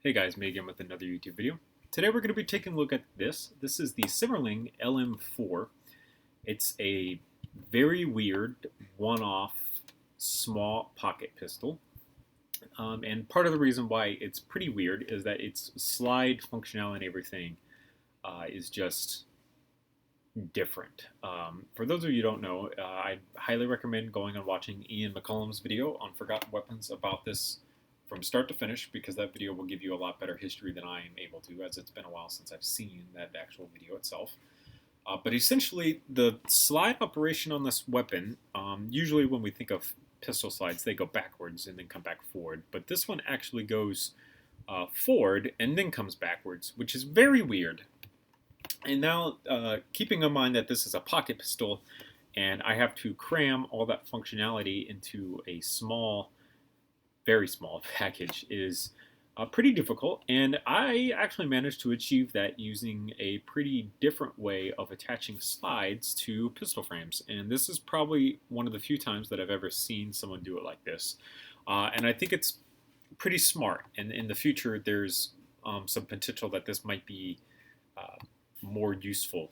Hey guys, me again with another YouTube video. Today we're going to be taking a look at this. This is the Semmerling LM4. It's a very weird one-off small pocket pistol. And part of the reason why it's pretty weird is that its slide functionality and everything is just different. For those of you who don't know, I highly recommend going and watching Ian McCollum's video on Forgotten Weapons about this from start to finish, because that video will give you a lot better history than I am able to, as it's been a while since I've seen that actual video itself. But essentially, the slide operation on this weapon, usually when we think of pistol slides, they go backwards and then come back forward. But this one actually goes forward and then comes backwards, which is very weird. And now, keeping in mind that this is a pocket pistol, and I have to cram all that functionality into a small, very small package, is pretty difficult. And I actually managed to achieve that using a pretty different way of attaching slides to pistol frames. And this is probably one of the few times that I've ever seen someone do it like this. And I think it's pretty smart. And in the future, there's some potential that this might be more useful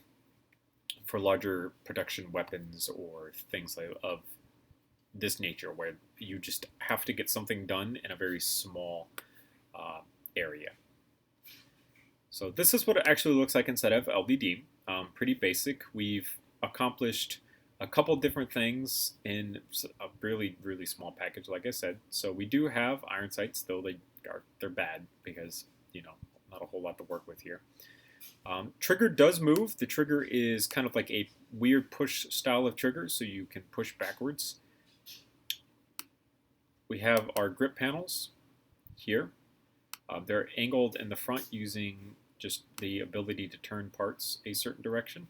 for larger production weapons or things like of this nature, where you just have to get something done in a very small area. So this is what it actually looks like inside of LBD. Pretty basic. We've accomplished a couple different things in a really, really small package, like I said. So we do have iron sights, though they're bad because, you know, not a whole lot to work with here. Trigger does move. The trigger is kind of like a weird push style of trigger, so you can push backwards. We have our grip panels here. They're angled in the front using just the ability to turn parts a certain direction.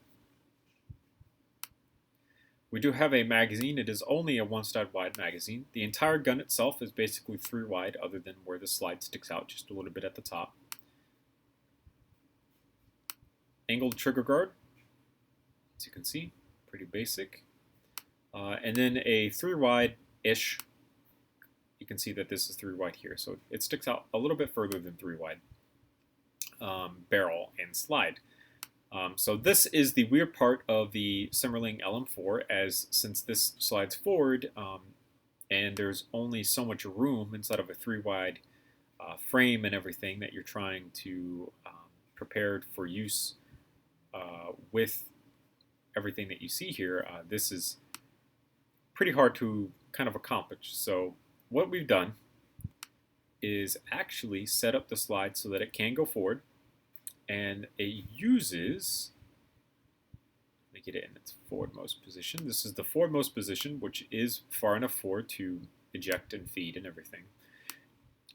We do have a magazine. It is only a 1-side wide magazine. The entire gun itself is basically 3 wide, other than where the slide sticks out just a little bit at the top. Angled trigger guard, as you can see, pretty basic. And then a 3 wide-ish. You can see that this is 3 wide here, so it sticks out a little bit further than 3 wide. Barrel and slide. So this is the weird part of the Semmerling LM4, as since this slides forward and there's only so much room inside of a 3 wide frame and everything that you're trying to prepare for use with everything that you see here, this is pretty hard to kind of accomplish. So what we've done is actually set up the slide so that it can go forward, and it uses, let me get it in its forwardmost position. This is the forwardmost position, which is far enough forward to eject and feed and everything.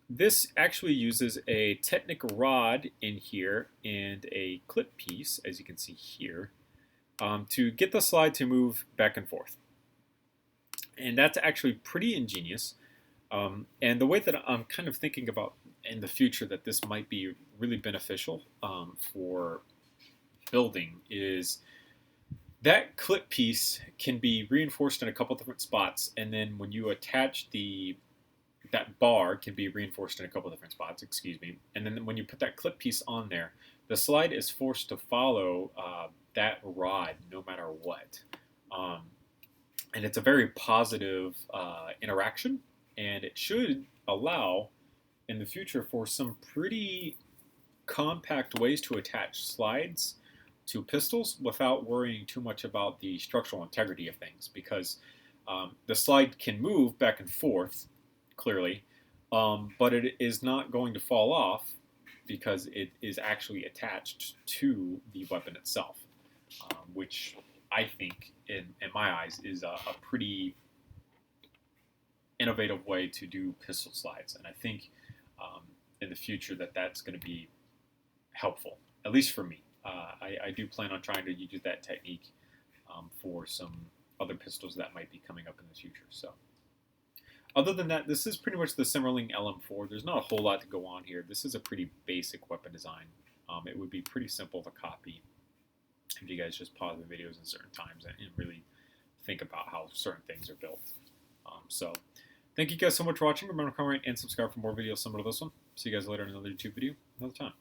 This actually uses a Technic rod in here and a clip piece, as you can see here, to get the slide to move back and forth. And that's actually pretty ingenious. And the way that I'm kind of thinking about in the future that this might be really beneficial for building is that clip piece can be reinforced in a couple different spots, and then when you attach that bar can be reinforced in a couple different spots, excuse me. And then when you put that clip piece on there, the slide is forced to follow that rod no matter what. And it's a very positive interaction, and it should allow in the future for some pretty compact ways to attach slides to pistols without worrying too much about the structural integrity of things, because the slide can move back and forth clearly, but it is not going to fall off because it is actually attached to the weapon itself, which I think, in my eyes, is a pretty innovative way to do pistol slides. And I think in the future that's going to be helpful, at least for me. I do plan on trying to use that technique for some other pistols that might be coming up in the future. So, other than that, this is pretty much the Semmerling LM4. There's not a whole lot to go on here. This is a pretty basic weapon design. It would be pretty simple to copy if you guys just pause the videos in certain times and really think about how certain things are built. So Thank you guys so much for watching. Remember to comment and subscribe for more videos similar to this one. See you guys later in another YouTube video another time.